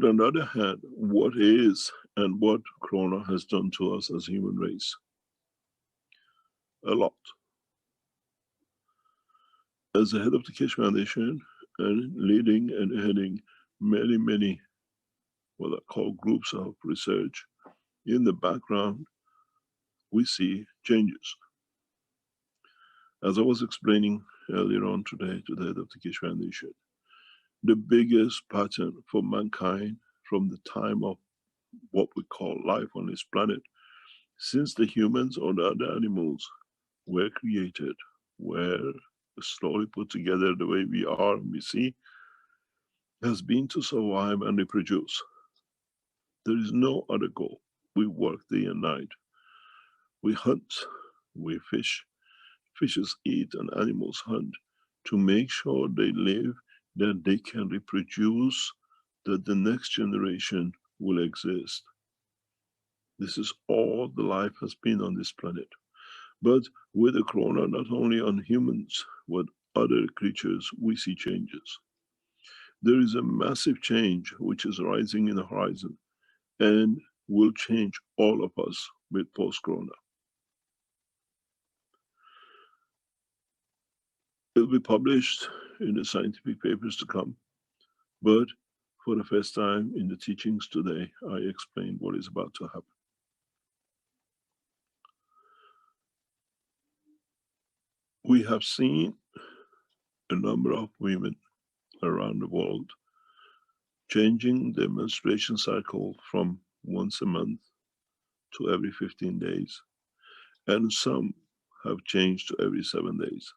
But on the other hand, what is and what Corona has done to us as human race? A lot. As the head of the Keshe Foundation and leading and heading many what I call groups of research, in the background we see changes. As I was explaining earlier on today to the head of the Keshe Foundation, the biggest pattern for mankind from the time of what we call life on this planet, since the humans or the other animals were created, were slowly put together the way we are and we see, has been to survive and reproduce. There is no other goal. We work day and night. We hunt, we fish, fishes eat and animals hunt to make sure they live, that they can reproduce, that the next generation will exist. This is all the life has been on this planet. But with the Corona, not only on humans, but other creatures, we see changes. There is a massive change which is rising in the horizon and will change all of us with post-Corona. It will be published in the scientific papers to come, but for the first time in the teachings today, I explain what is about to happen. We have seen a number of women around the world changing their menstruation cycle from once a month to every 15 days, and some have changed to every 7 days.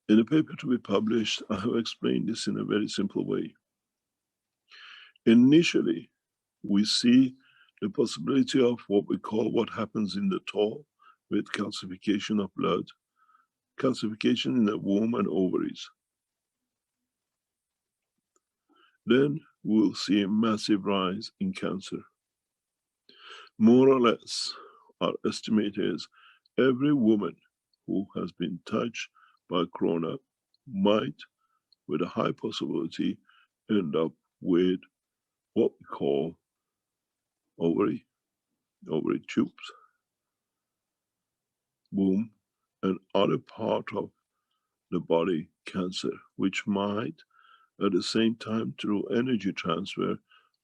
In a paper to be published, I have explained this in a very simple way. Initially, we see the possibility of what we call what happens in the toe with calcification of blood, calcification in the womb and ovaries. Then we'll see a massive rise in cancer. More or less, our estimate is every woman who has been touched by Corona might, with a high possibility, end up with what we call ovary tubes, womb, and other part of the body cancer, which might, at the same time, through energy transfer,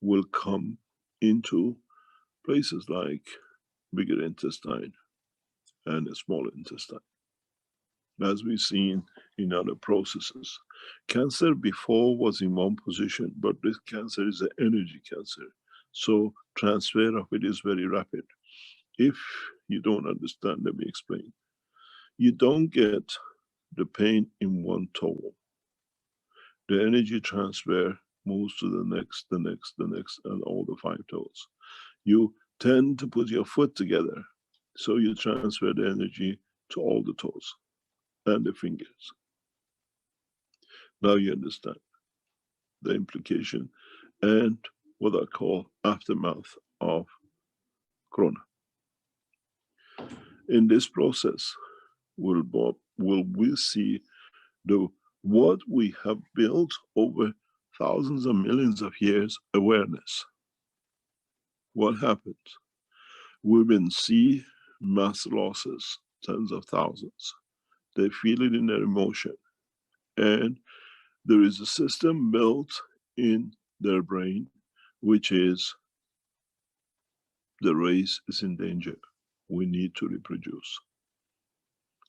will come into places like bigger intestine and the smaller intestine, as we've seen in other processes. Cancer before was in one position, but this cancer is an energy cancer, so transfer of it is very rapid. If you don't understand, let me explain. You don't get the pain in one toe. The energy transfer moves to the next, and all the 5 toes. You tend to put your foot together, so you transfer the energy to all the toes and the fingers. Now you understand the implication and what I call aftermath of Corona. In this process, will we see what we have built over thousands and millions of years, awareness. What happens? Women see mass losses, tens of thousands. They feel it in their emotion. And there is a system built in their brain, which is the race is in danger. We need to reproduce.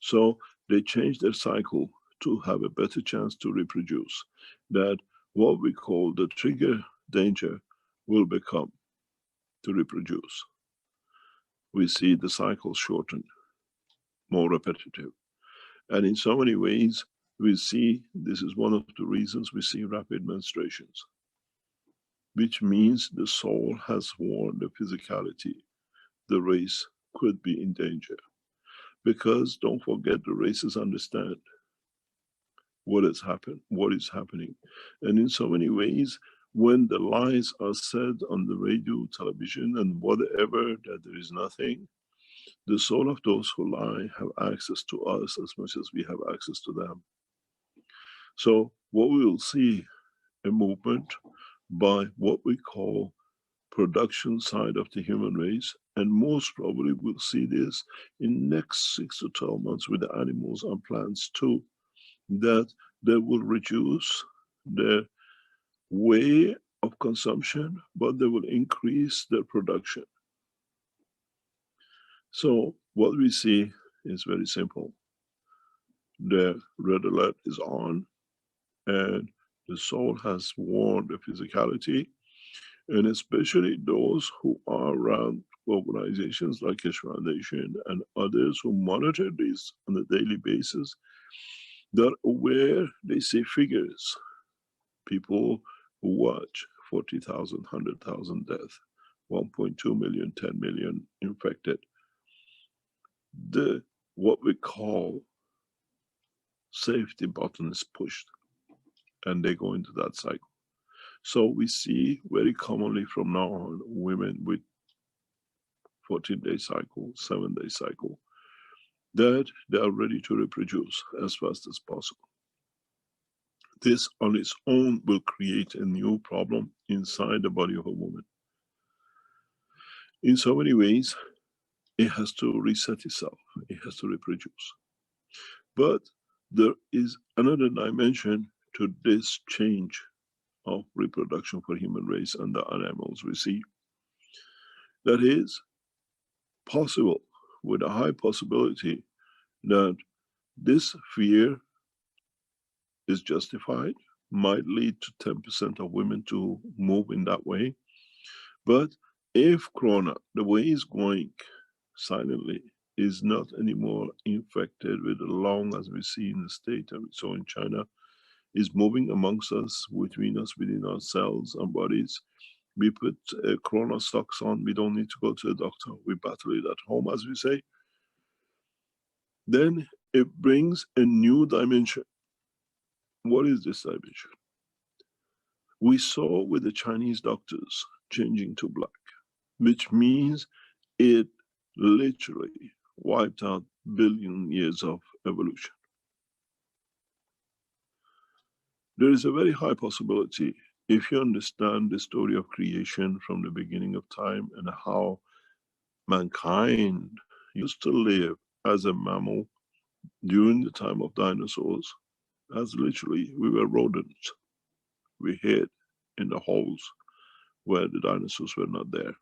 So they change their cycle to have a better chance to reproduce. That what we call the trigger danger will become to reproduce. We see the cycle shorten, more repetitive. And in so many ways, we see, this is one of the reasons we see rapid menstruations, which means the soul has warned the physicality. The race could be in danger. Because don't forget, the races understand what has happened, what is happening. And in so many ways, when the lies are said on the radio, television, and whatever, that there is nothing, the soul of those who lie have access to us as much as we have access to them. So what we will see a movement by what we call production side of the human race, and most probably we'll see this in next 6 to 12 months with the animals and plants too, that they will reduce their way of consumption, but they will increase their production. So what we see is very simple. The red alert is on, and the soul has warned the physicality, and especially those who are around organizations like Keshe Foundation and others who monitor this on a daily basis. They're aware, they see figures, people who watch 40,000, 100,000 deaths, 1.2 million, 10 million infected. The what we call safety button is pushed, and they go into that cycle. So we see very commonly from now on women with 14-day cycle, 7-day cycle, that they are ready to reproduce as fast as possible. This on its own will create a new problem inside the body of a woman. In so many ways, it has to reset itself, it has to reproduce. But there is another dimension to this change of reproduction for human race and the animals we see. That is possible, with a high possibility, that this fear is justified, might lead to 10% of women to move in that way. But if Corona, the way it's going silently, is not anymore infected with the lung as we see in the state and we saw in China, is moving amongst us, between us, within our cells and bodies. We put Corona socks on, we don't need to go to the doctor, we battle it at home, as we say. Then it brings a new dimension. What is this dimension? We saw with the Chinese doctors changing to black, which means it literally wiped out billion years of evolution. There is a very high possibility, if you understand the story of creation from the beginning of time and how mankind used to live as a mammal during the time of dinosaurs, as literally we were rodents. We hid in the holes where the dinosaurs were not there.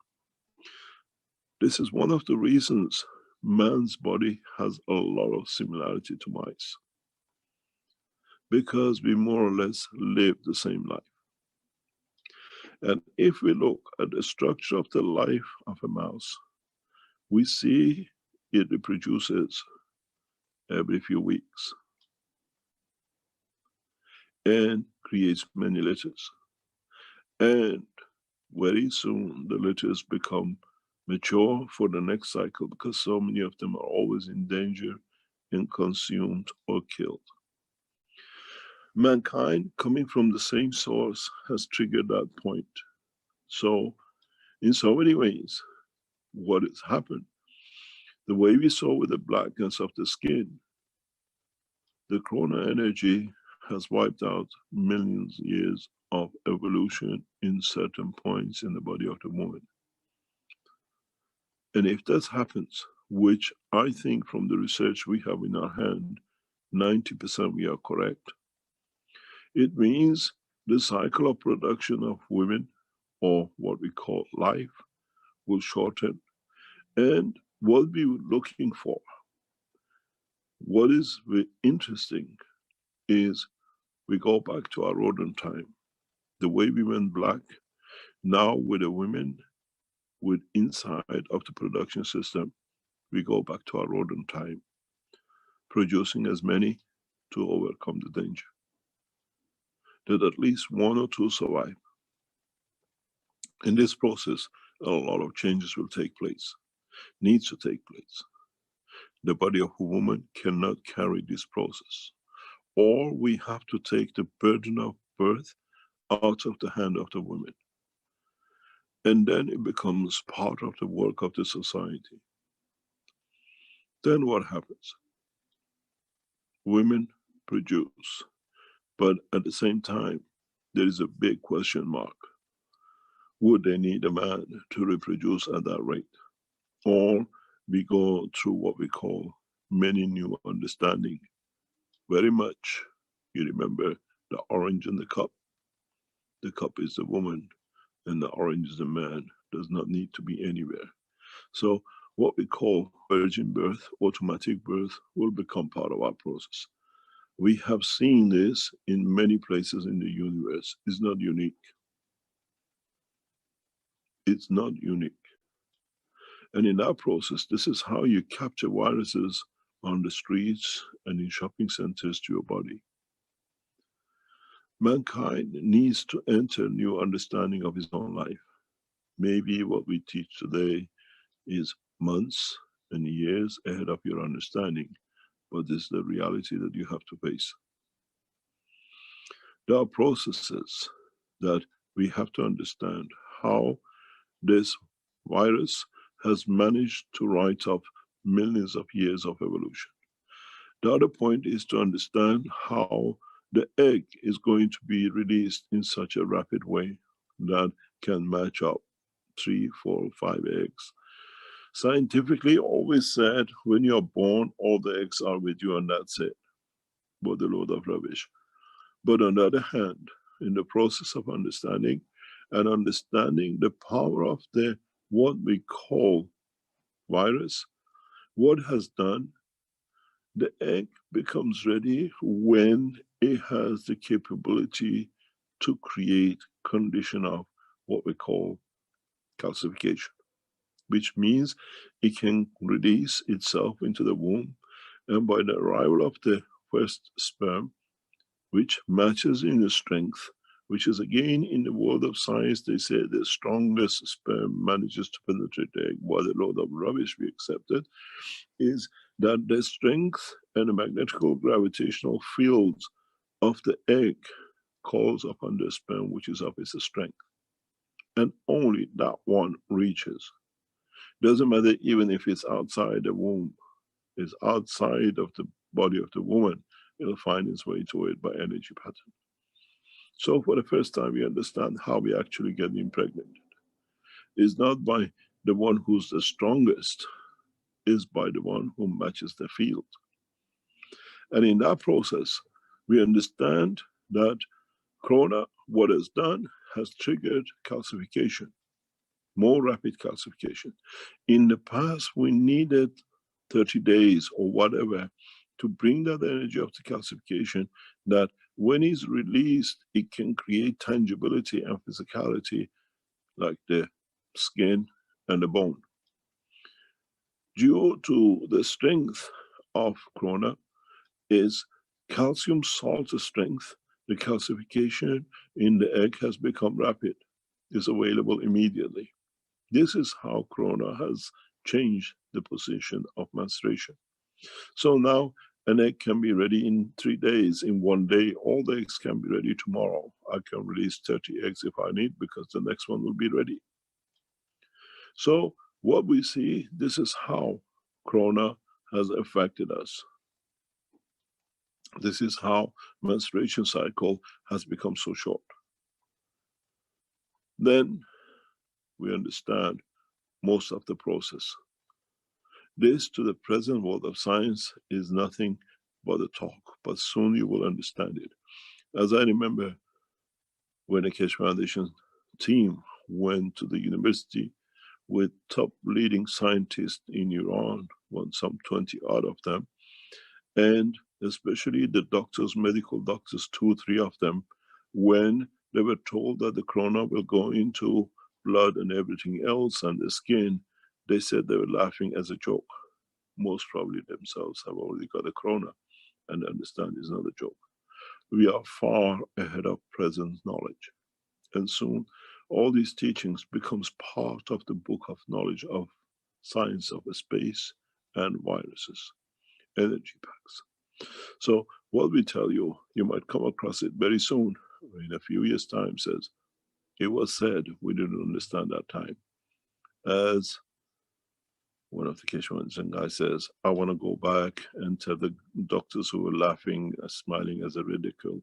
This is one of the reasons man's body has a lot of similarity to mice, because we more or less live the same life. And if we look at the structure of the life of a mouse, we see it reproduces every few weeks and creates many litters. And very soon the litters become mature for the next cycle, because so many of them are always in danger and consumed or killed. Mankind, coming from the same source, has triggered that point. So in so many ways, what has happened, the way we saw with the blackness of the skin, the Corona energy has wiped out millions of years of evolution in certain points in the body of the woman. And if that happens, which I think from the research we have in our hand, 90% we are correct, it means the cycle of production of women, or what we call life, will shorten. And what we were looking for, what is very interesting, is we go back to our rodent time. The way we went black, now with the women, with inside of the production system, we go back to our rodent time, producing as many to overcome the danger. That at least one or two survive. In this process, a lot of changes will take place, needs to take place. The body of a woman cannot carry this process, or we have to take the burden of birth out of the hand of the woman. And then it becomes part of the work of the society. Then what happens? Women produce, but at the same time, there is a big question mark. Would they need a man to reproduce at that rate? Or we go through what we call many new understanding. Very much, you remember the orange in the cup. The cup is the woman and the orange is the man. Does not need to be anywhere. So what we call virgin birth, automatic birth, will become part of our process. We have seen this in many places in the universe. It's not unique. It's not unique. And in that process, this is how you capture viruses on the streets and in shopping centers to your body. Mankind needs to enter new understanding of his own life. Maybe what we teach today is months and years ahead of your understanding, but this is the reality that you have to face. There are processes that we have to understand how this virus has managed to write off millions of years of evolution. The other point is to understand how the egg is going to be released in such a rapid way that can match up 3, 4, 5 eggs. Scientifically always said when you're born, all the eggs are with you and that's it. But a load of rubbish. But on the other hand, in the process of understanding and understanding the power of the what we call virus, what has done, the egg becomes ready when it has the capability to create condition of what we call calcification, which means it can release itself into the womb, and by the arrival of the first sperm, which matches in the strength, which is again in the world of science, they say the strongest sperm manages to penetrate the egg, while the load of rubbish we accepted is that the strength and the magnetical gravitational fields of the egg calls upon the sperm, which is of its strength. And only that one reaches. Doesn't matter even if it's outside the womb, it's outside of the body of the woman, it'll find its way to it by energy pattern. So for the first time, we understand how we actually get impregnated. It's not by the one who's the strongest, is by the one who matches the field. And in that process, we understand that Corona, what has done, has triggered calcification, more rapid calcification. In the past, we needed 30 days or whatever to bring that energy of the calcification that when it's released, it can create tangibility and physicality like the skin and the bone. Due to the strength of Corona is calcium salt strength, the calcification in the egg has become rapid, is available immediately. This is how Corona has changed the position of menstruation. So now an egg can be ready in 3 days, in 1 day, all the eggs can be ready tomorrow. I can release 30 eggs if I need because the next one will be ready. So what we see, this is how Corona has affected us. This is how menstruation cycle has become so short. Then we understand most of the process. This to the present world of science is nothing but a talk, but soon you will understand it. As I remember when the Keshe Foundation team went to the university with top leading scientists in Iran, some 20 odd of them, and especially the doctors, medical doctors, 2, 3 of them, when they were told that the corona will go into blood and everything else and the skin, they said they were laughing as a joke. Most probably themselves have already got a corona and understand it's not a joke. We are far ahead of present knowledge. And soon all these teachings becomes part of the book of knowledge of science of space and viruses, energy packs. So what we tell you, you might come across it very soon, in a few years' time, says, it was said, we didn't understand that time. As one of the Keshe Foundation guys says, I want to go back and tell the doctors who were laughing, smiling as a ridicule,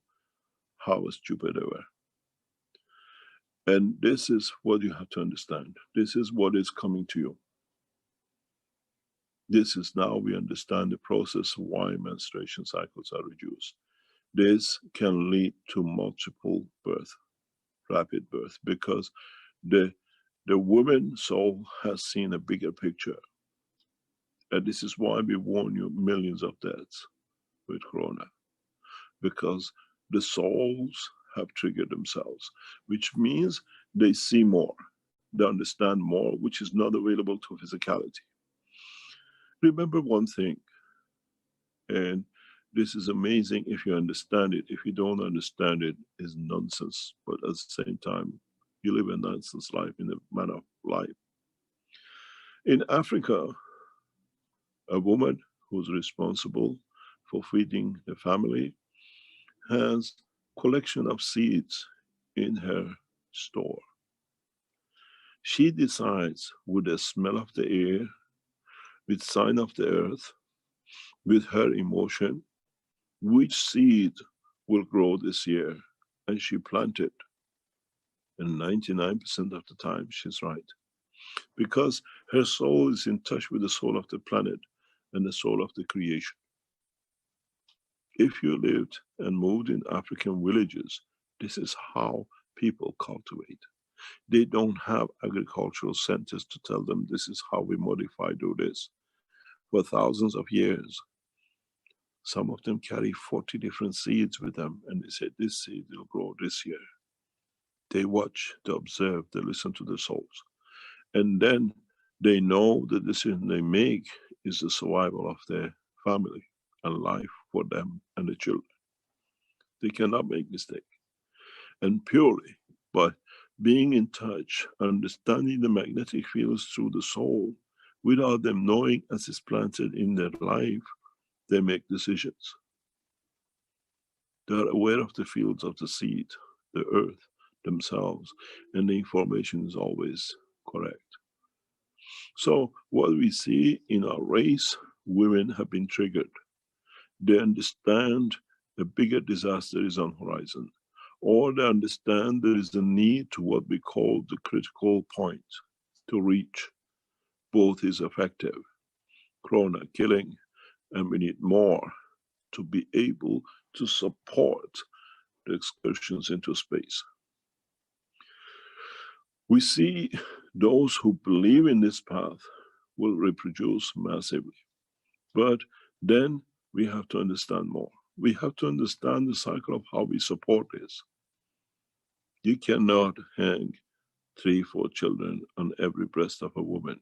how stupid they were. And this is what you have to understand. This is what is coming to you. This is now we understand the process why menstruation cycles are reduced. This can lead to multiple birth, rapid birth, because the woman soul has seen a bigger picture. And this is why we warn you millions of deaths with Corona, because the souls have triggered themselves, which means they see more, they understand more, which is not available to physicality. Remember one thing, and this is amazing if you understand it. If you don't understand it, it's nonsense. But at the same time, you live a nonsense life in a manner of life. In Africa, a woman who's responsible for feeding the family has collection of seeds in her store. She decides with the smell of the air, with sign of the earth, with her emotion, which seed will grow this year, and she planted. And 99% of the time she's right, because her soul is in touch with the soul of the planet and the soul of the creation. If you lived and moved in African villages, this is how people cultivate. They don't have agricultural centers to tell them this is how we modify, do this. For thousands of years, some of them carry 40 different seeds with them, and they say this seed will grow this year. They watch, they observe, they listen to the souls. And then they know the decision they make is the survival of their family and life for them and the children. They cannot make mistake. And purely by being in touch, understanding the magnetic fields through the soul, without them knowing as it's planted in their life, they make decisions. They are aware of the fields of the seed, the earth, themselves, and the information is always correct. So what we see in our race, women have been triggered. They understand a bigger disaster is on horizon, or they understand there is a need to what we call the critical point to reach. Both is effective, corona killing, and we need more to be able to support the excursions into space. We see those who believe in this path will reproduce massively. But then we have to understand more. We have to understand the cycle of how we support this. You cannot hang 3, 4 children on every breast of a woman.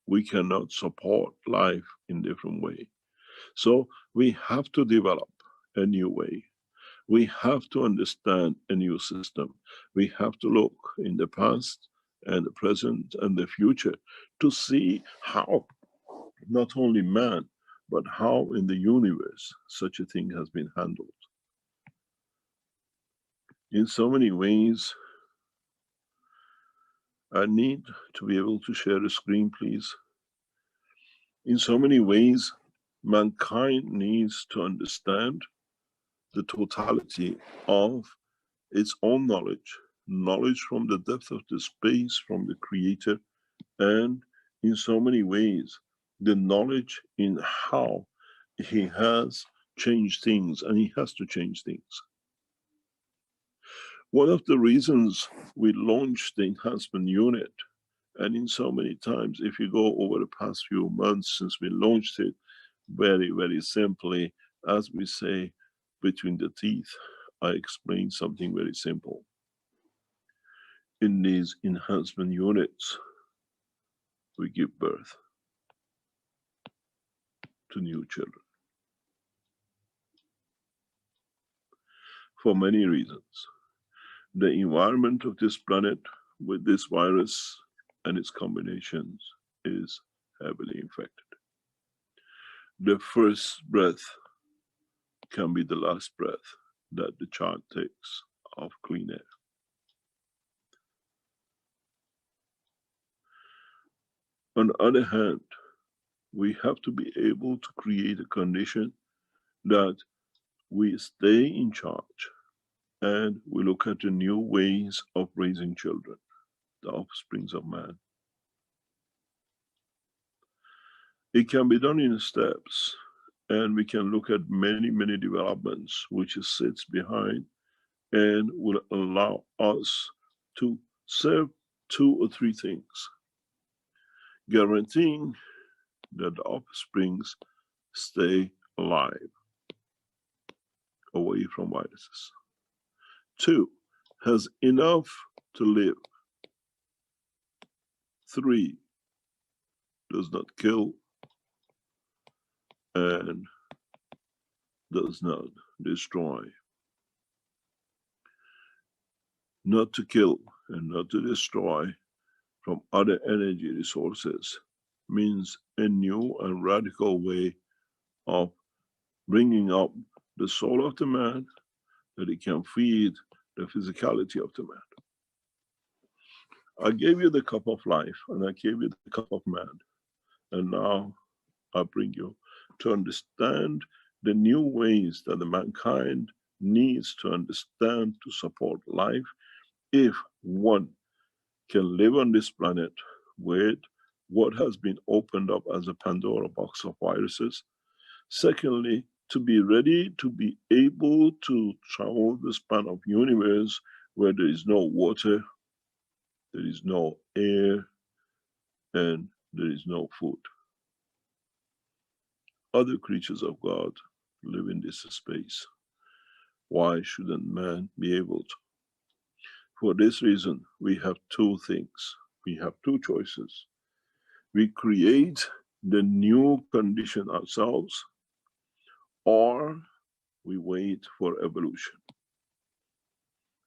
We cannot support life in different way. So we have to develop a new way. We have to understand a new system. We have to look in the past and the present and the future to see how not only man, but how in the universe such a thing has been handled. In so many ways, I need to be able to share the screen, please. In so many ways, mankind needs to understand the totality of its own knowledge, knowledge from the depth of the space, from the Creator, and in so many ways, the knowledge in how he has changed things, and he has to change things. One of the reasons we launched the enhancement unit, and in so many times, if you go over the past few months since we launched it, very, very simply, as we say, between the teeth, I explained something very simple. In these enhancement units, we give birth to new children. For many reasons. The environment of this planet with this virus and its combinations is heavily infected. The first breath can be the last breath that the child takes of clean air. On the other hand, we have to be able to create a condition that we stay in charge and we look at the new ways of raising children, the offsprings of man. It can be done in steps, and we can look at many, many developments which sits behind and will allow us to serve 2 or 3 things, guaranteeing that the offsprings stay alive, away from viruses. 2, has enough to live. 3, does not kill and does not destroy. Not to kill and not to destroy from other energy resources means a new and radical way of bringing up the soul of the man, that it can feed the physicality of the man. I gave you the cup of life and I gave you the cup of man, and now I bring you to understand the new ways that the mankind needs to understand to support life, if one can live on this planet with what has been opened up as a Pandora box of viruses. Secondly, to be ready to be able to travel the span of universe where there is no water, there is no air, and there is no food. Other creatures of God live in this space. Why shouldn't man be able to? For this reason, we have 2 things. We have 2 choices. We create the new condition ourselves, or we wait for evolution.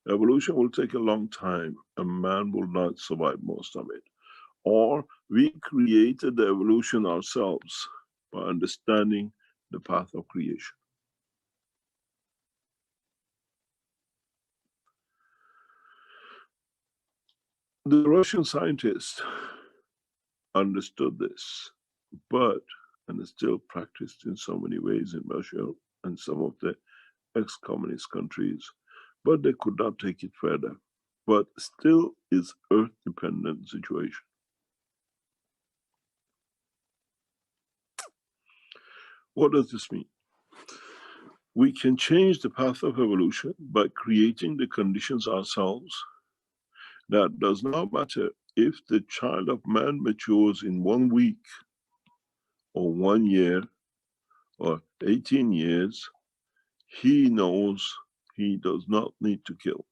Evolution will take a long time, and man will not survive most of it. Or we created the evolution ourselves by understanding the path of creation. The Russian scientists understood this, but, and still practiced in so many ways in Russia and some of the ex-communist countries, but they could not take it further. But still is earth-dependent situation. What does this mean? We can change the path of evolution by creating the conditions ourselves. That does not matter if the child of man matures in 1 week or 1 year or 18 years, he knows he does not need to kill.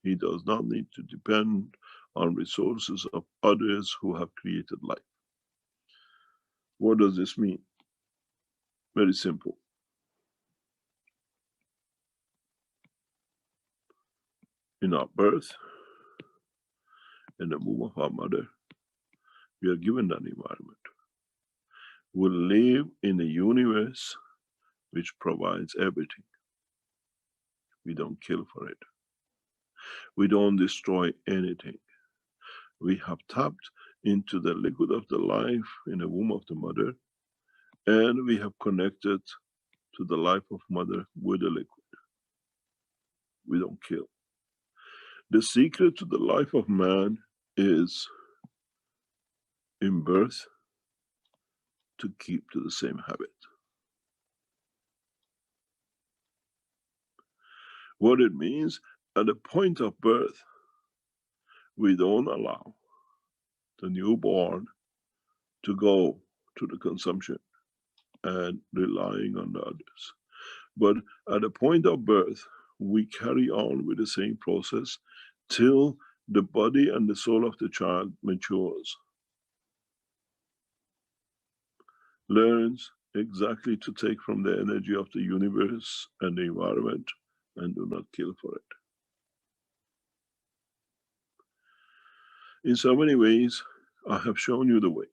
He does not need to depend on resources of others who have created life. What does this mean? Very simple. In our birth, in the womb of our mother, we are given that environment. We live in a universe which provides everything. We don't kill for it. We don't destroy anything. We have tapped into the liquid of the life in the womb of the mother, and we have connected to the life of mother with the liquid. We don't kill. The secret to the life of man is in birth to keep to the same habit. What it means, at the point of birth, we don't allow the newborn to go to the consumption and relying on the others. But at the point of birth, we carry on with the same process till the body and the soul of the child matures, learns exactly to take from the energy of the universe and the environment, and do not kill for it. In so many ways, I have shown you the way.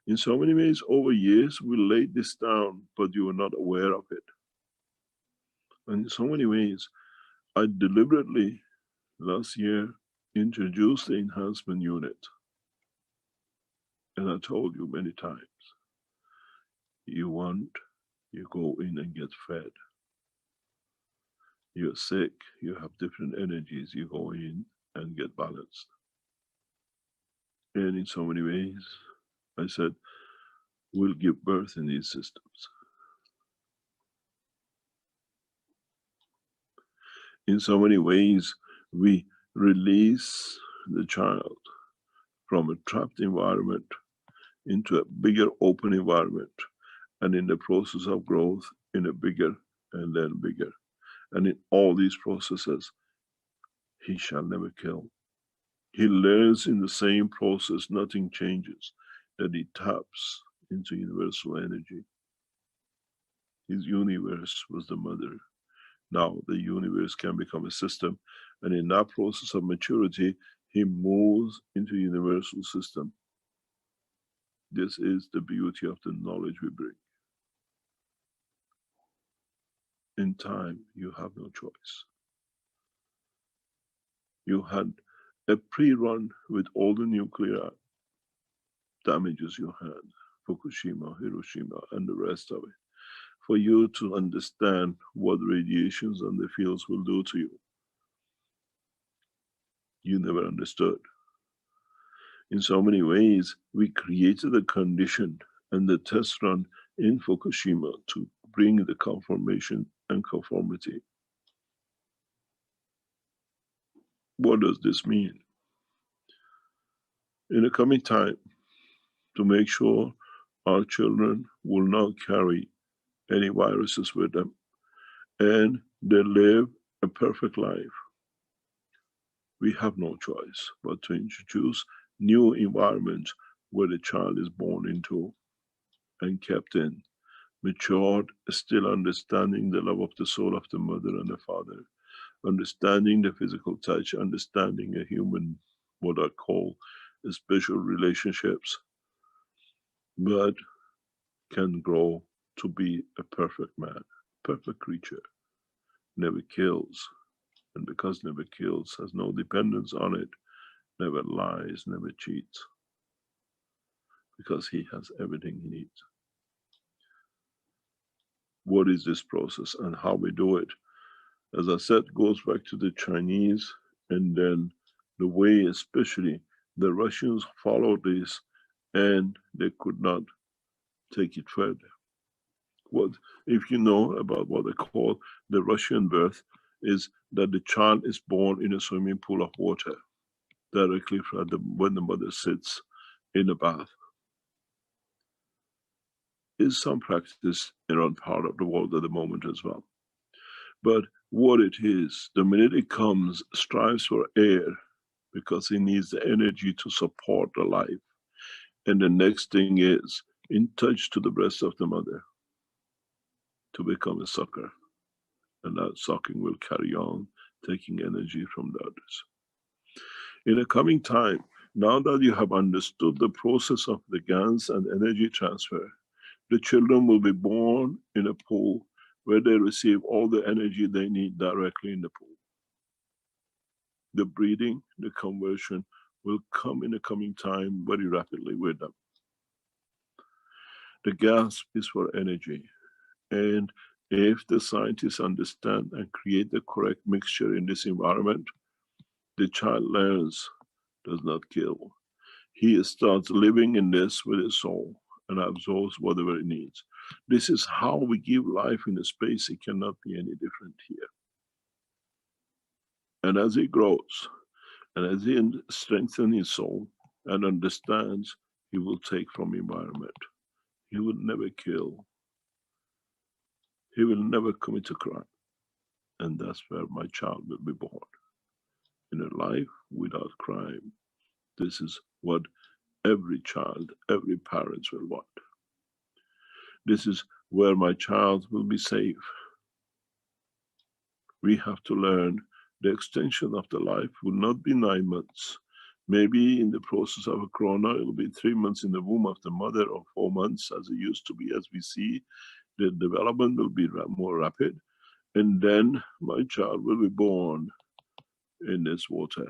In so many ways, over years, we laid this down, but you were not aware of it. And in so many ways, I deliberately, last year, introduced the enhancement unit. And I told you many times, you want, you go in and get fed. You're sick, you have different energies, you go in and get balanced. And in so many ways, I said, we'll give birth in these systems. In so many ways, we release the child from a trapped environment into a bigger open environment, and in the process of growth, in a bigger and then bigger. And in all these processes, he shall never kill. He learns in the same process, nothing changes, that he taps into universal energy. His universe was the mother. Now the universe can become a system, and in that process of maturity, he moves into universal system. This is the beauty of the knowledge we bring. In time, you have no choice. You had a pre-run with all the nuclear damages you had, Fukushima, Hiroshima, and the rest of it, for you to understand what radiations and the fields will do to you. You never understood. In so many ways, we created a condition and the test run in Fukushima to bring the conformation and conformity. What does this mean? In the coming time, to make sure our children will not carry any viruses with them and they live a perfect life, we have no choice but to introduce new environments where the child is born into and kept in, matured, still understanding the love of the soul of the mother and the father, understanding the physical touch, understanding a human, what I call special relationships, but can grow to be a perfect man, perfect creature, never kills, and because never kills, has no dependence on it, never lies, never cheats, because he has everything he needs. What is this process and how we do it? As I said, goes back to the Chinese, and then the way especially the Russians followed this and they could not take it further. What, if you know about what they call the Russian birth, is that the child is born in a swimming pool of water directly from when the mother sits in a bath. Is some practice around part of the world at the moment as well. But what it is, the minute it comes, strives for air because it needs the energy to support the life. And the next thing is in touch to the breast of the mother to become a sucker. And that sucking will carry on, taking energy from the others. In a coming time, now that you have understood the process of the GANs and energy transfer, the children will be born in a pool where they receive all the energy they need directly in the pool. The breeding, the conversion will come in the coming time very rapidly with them. The gasp is for energy. And if the scientists understand and create the correct mixture in this environment, the child learns, does not kill. He starts living in this with his soul and absorbs whatever it needs. This is how we give life in a space. It cannot be any different here. And as he grows, and as he strengthens his soul and understands, he will take from environment. He will never kill. He will never commit a crime. And that's where my child will be born. In a life without crime. This is what every child, every parent will want. This is where my child will be safe. We have to learn the extension of the life will not be 9 months. Maybe in the process of a corona, it will be 3 months in the womb of the mother or 4 months as it used to be. As we see, the development will be more rapid. And then my child will be born in this water,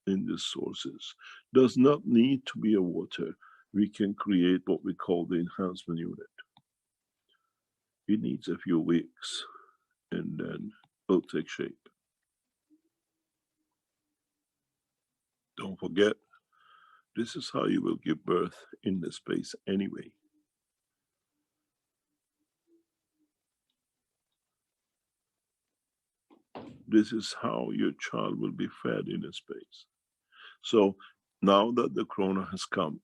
in these sources. Does not need to be a water. We can create what we call the enhancement unit. It needs a few weeks and then will take shape. Don't forget, this is how you will give birth in the space anyway. This is how your child will be fed in a space. So now that the corona has come,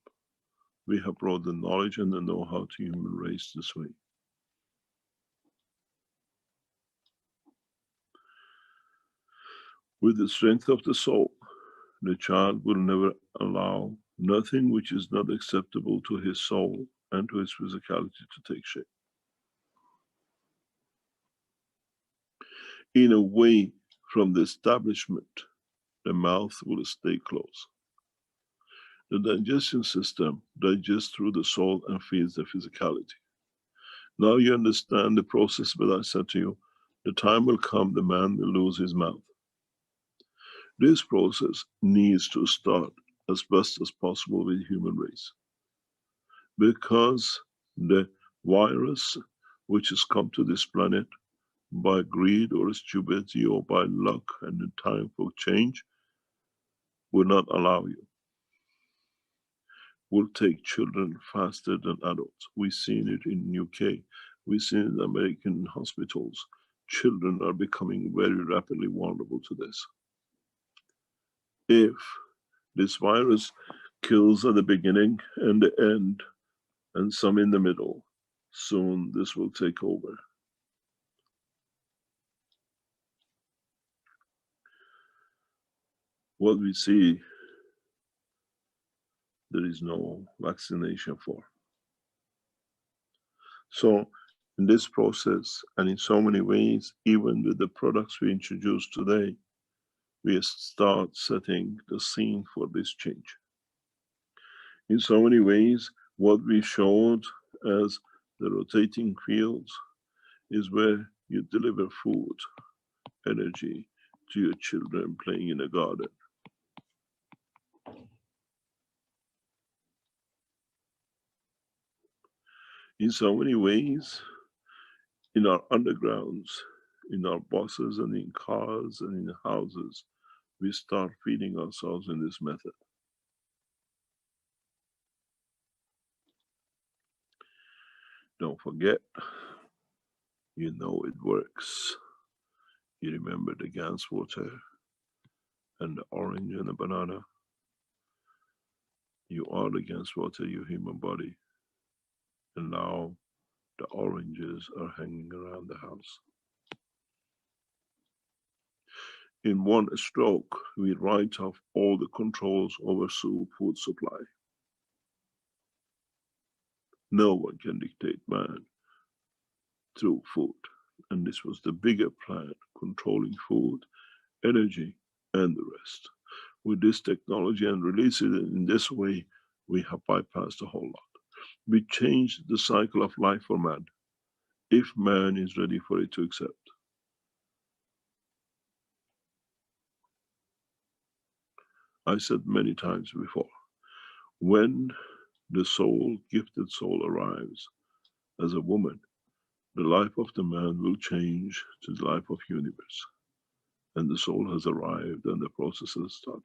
we have brought the knowledge and the know-how to human race this way. With the strength of the soul, the child will never allow nothing which is not acceptable to his soul and to his physicality to take shape. In a way, from the establishment, the mouth will stay closed. The digestion system digests through the soul and feeds the physicality. Now you understand the process, but I said to you, the time will come the man will lose his mouth. This process needs to start as best as possible with the human race. Because the virus which has come to this planet by greed or stupidity or by luck and the time for change will not allow you. Will take children faster than adults. We've seen it in UK. We've seen it in American hospitals. Children are becoming very rapidly vulnerable to this. If this virus kills at the beginning and the end, and some in the middle, soon this will take over. What we see, there is no vaccination for. So in this process, and in so many ways, even with the products we introduced today, we start setting the scene for this change. In so many ways, what we showed as the rotating fields is where you deliver food, energy to your children playing in a garden. In so many ways, in our undergrounds, in our buses and in cars and in houses, we start feeding ourselves in this method. Don't forget, you know it works. You remember the Gans water and the orange and the banana. You are the Gans water, your human body. And now the oranges are hanging around the house. In one stroke, we write off all the controls over food supply. No one can dictate man through food. And this was the bigger plan, controlling food, energy, and the rest. With this technology and release it in this way, we have bypassed a whole lot. We changed the cycle of life for man, if man is ready for it to accept. I said many times before, when the soul, gifted soul arrives as a woman, the life of the man will change to the life of universe. And the soul has arrived and the process has started.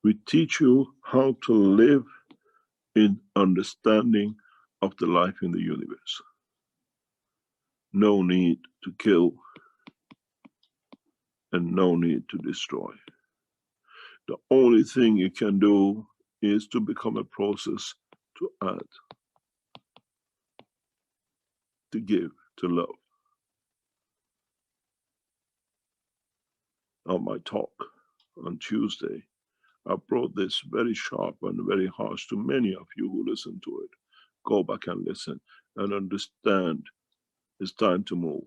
We teach you how to live in understanding of the life in the universe. No need to kill and no need to destroy. The only thing you can do is to become a process to add, to give, to love. On my talk on Tuesday, I brought this very sharp and very harsh to many of you who listen to it. Go back and listen and understand it's time to move.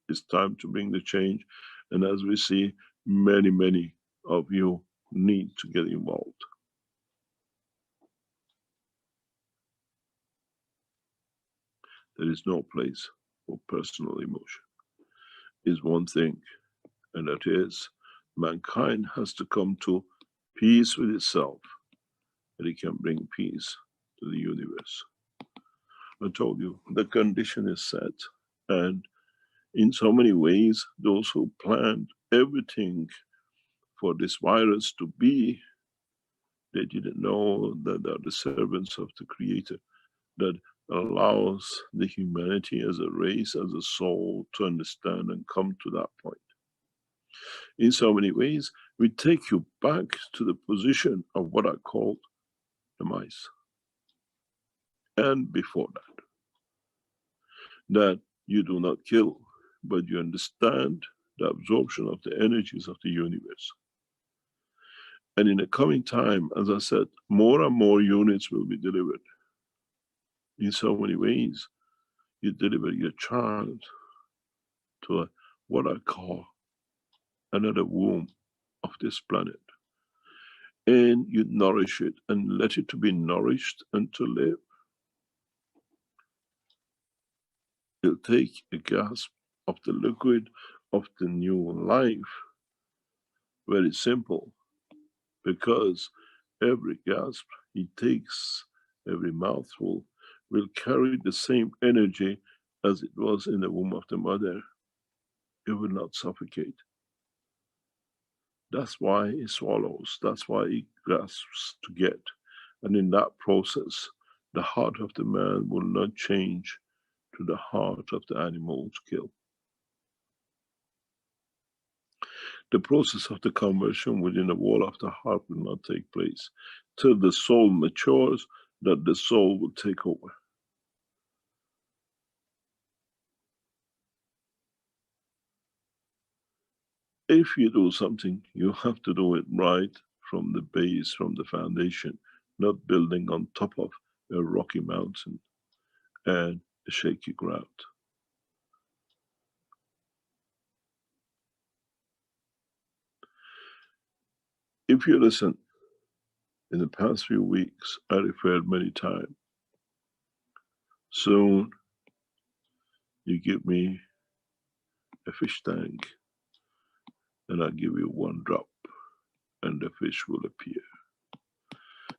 It's time to bring the change. And as we see, many of you need to get involved. There is no place for personal emotion. Is one thing, and that is mankind has to come to peace with itself, and it can bring peace to the universe. I told you, the condition is set. And in so many ways, those who planned everything for this virus to be, they didn't know that they're the servants of the Creator that allows the humanity as a race, as a soul to understand and come to that point. In so many ways, we take you back to the position of what I called the mice. And before that you do not kill, but you understand the absorption of the energies of the universe. And in the coming time, as I said, more and more units will be delivered. In so many ways, you deliver your child to what I call another womb of this planet. And you nourish it and let it to be nourished and to live. You'll take a gasp of the liquid of the new life. Very simple, because every gasp he takes, every mouthful, will carry the same energy as it was in the womb of the mother. It will not suffocate. That's why he swallows, that's why he grasps to get. And in that process, the heart of the man will not change to the heart of the animal to kill. The process of the conversion within the wall of the heart will not take place till the soul matures, that the soul will take over. If you do something, you have to do it right from the base, from the foundation, not building on top of a rocky mountain and a shaky ground. If you listen, in the past few weeks, I referred many times. Soon, you give me a fish tank, and I give you one drop, and the fish will appear.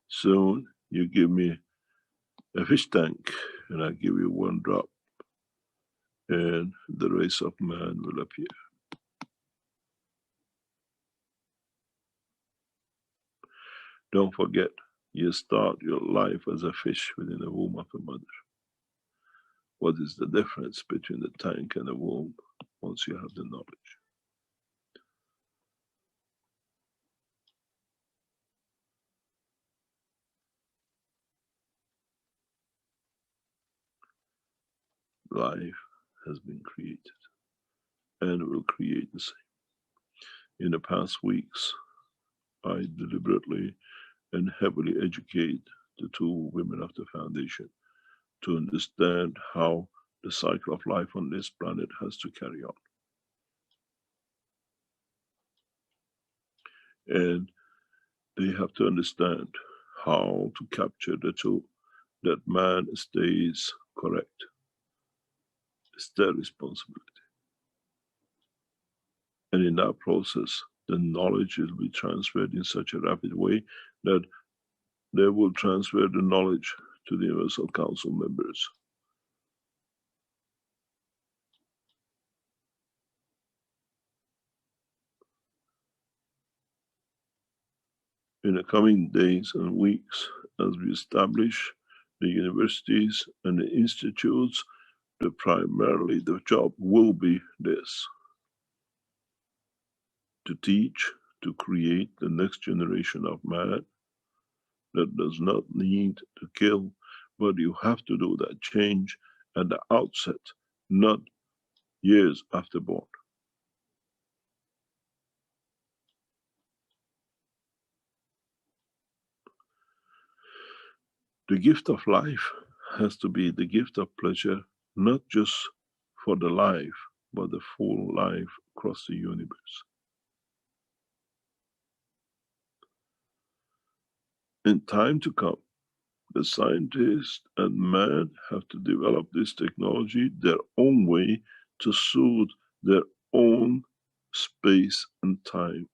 Soon, you give me a fish tank, and I give you one drop, and the race of man will appear. Don't forget, you start your life as a fish within the womb of a mother. What is the difference between the tank and the womb once you have the knowledge? Life has been created and will create the same. In the past weeks, I deliberately and heavily educate the two women of the foundation to understand how the cycle of life on this planet has to carry on. And they have to understand how to capture the two, that man stays correct. It's their responsibility. And in that process, the knowledge will be transferred in such a rapid way that they will transfer the knowledge to the Universal Council members. In the coming days and weeks, as we establish the universities and the institutes, primarily the job will be this: to teach, to create the next generation of man that does not need to kill, but you have to do that change at the outset, not years after born. The gift of life has to be the gift of pleasure, not just for the life, but the full life across the universe. In time to come, the scientists and man have to develop this technology their own way to suit their own space and time.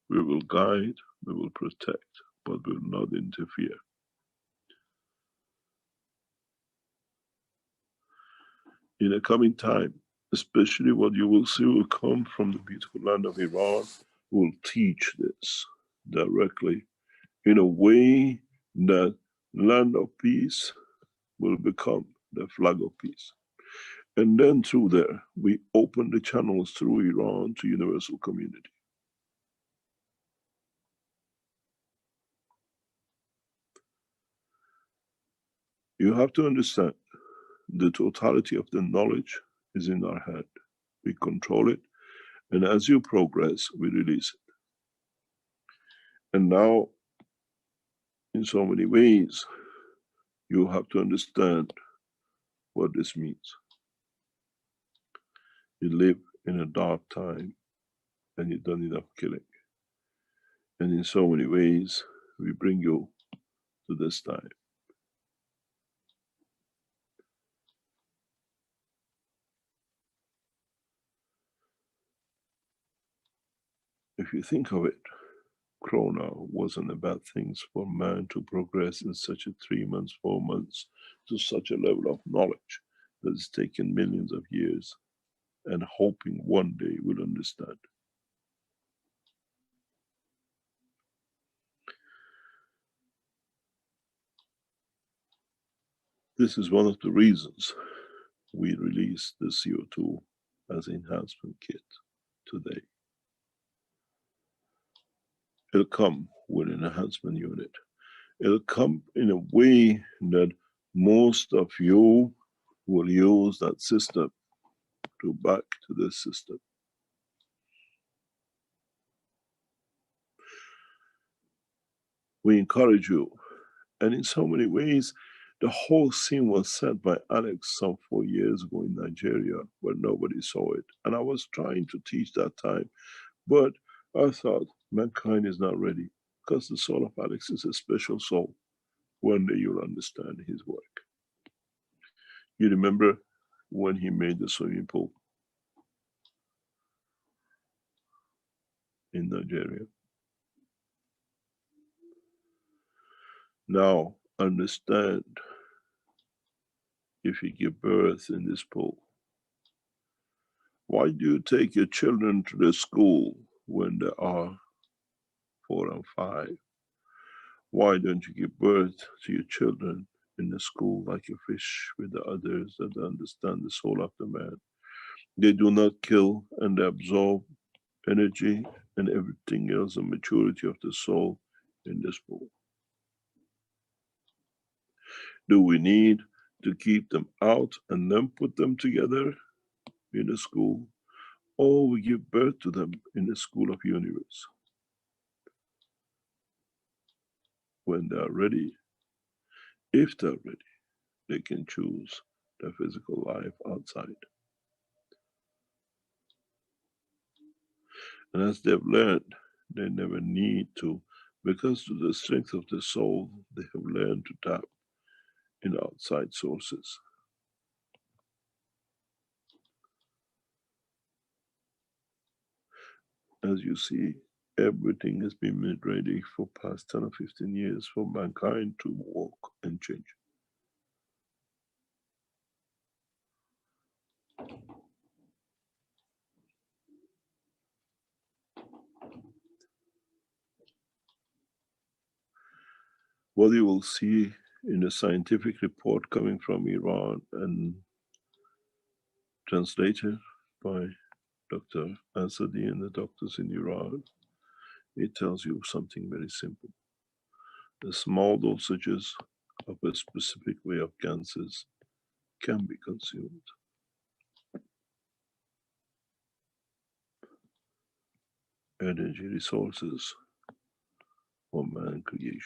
We will guide, we will protect, but will not interfere. In a coming time, especially what you will see will come from the beautiful land of Iran, will teach this directly in a way that land of peace will become the flag of peace. And then through there, we open the channels through Iran to universal community. You have to understand the totality of the knowledge is in our head. We control it, and as you progress, we release it. And now, in so many ways, you have to understand what this means. You live in a dark time, and you've done enough killing. And in so many ways, we bring you to this time. If you think of it, Corona wasn't about things for man to progress in such a 3 months, 4 months to such a level of knowledge that has taken millions of years and hoping one day we'll understand. This is one of the reasons we release the CO2 as enhancement kit today. It'll come with an enhancement unit. It'll come in a way that most of you will use that system to back to this system. We encourage you. And in so many ways, the whole scene was set by Alex some 4 years ago in Nigeria, but nobody saw it. And I was trying to teach that time, but I thought mankind is not ready because the soul of Alex is a special soul. One day you'll understand his work. You remember when he made the swimming pool in Nigeria? Now understand, if you give birth in this pool, why do you take your children to the school when they are 4 and 5? Why don't you give birth to your children in the school like a fish with the others that understand the soul of the man? They do not kill and they absorb energy and everything else, the maturity of the soul in this pool. Do we need to keep them out and then put them together in a school? Or we give birth to them in the school of universe? When they are ready, if they're ready, they can choose their physical life outside. And as they've learned, they never need to, because of the strength of the soul, they have learned to tap in outside sources. As you see, everything has been made ready for past 10 or 15 years for mankind to walk and change. What you will see in a scientific report coming from Iran and translated by Dr. Asadi and the doctors in Iran, it tells you something very simple. The small dosages of a specific way of cancers can be consumed. Energy resources for man creation.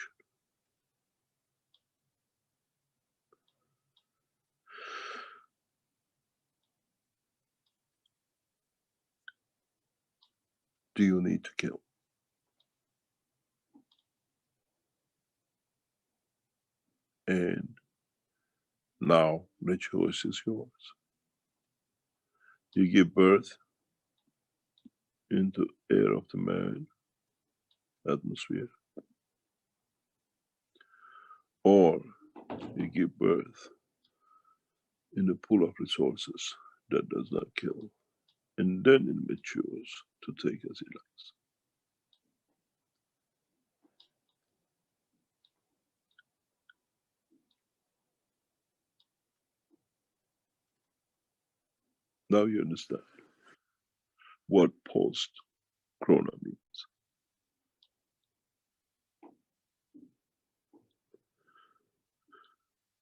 Do you need to kill? And now the choice is yours. You give birth into air of the man atmosphere, or you give birth in the pool of resources that does not kill. And then it matures to take as it likes. Now you understand what post-corona means.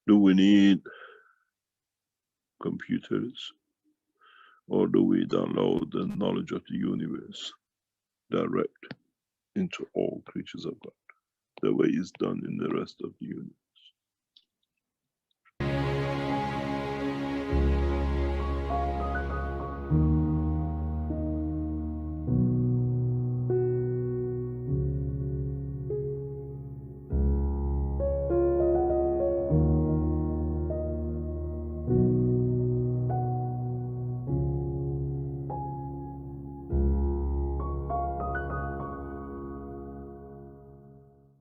Do we need computers, or do we download the knowledge of the universe direct into all creatures of God, the way it's done in the rest of the universe?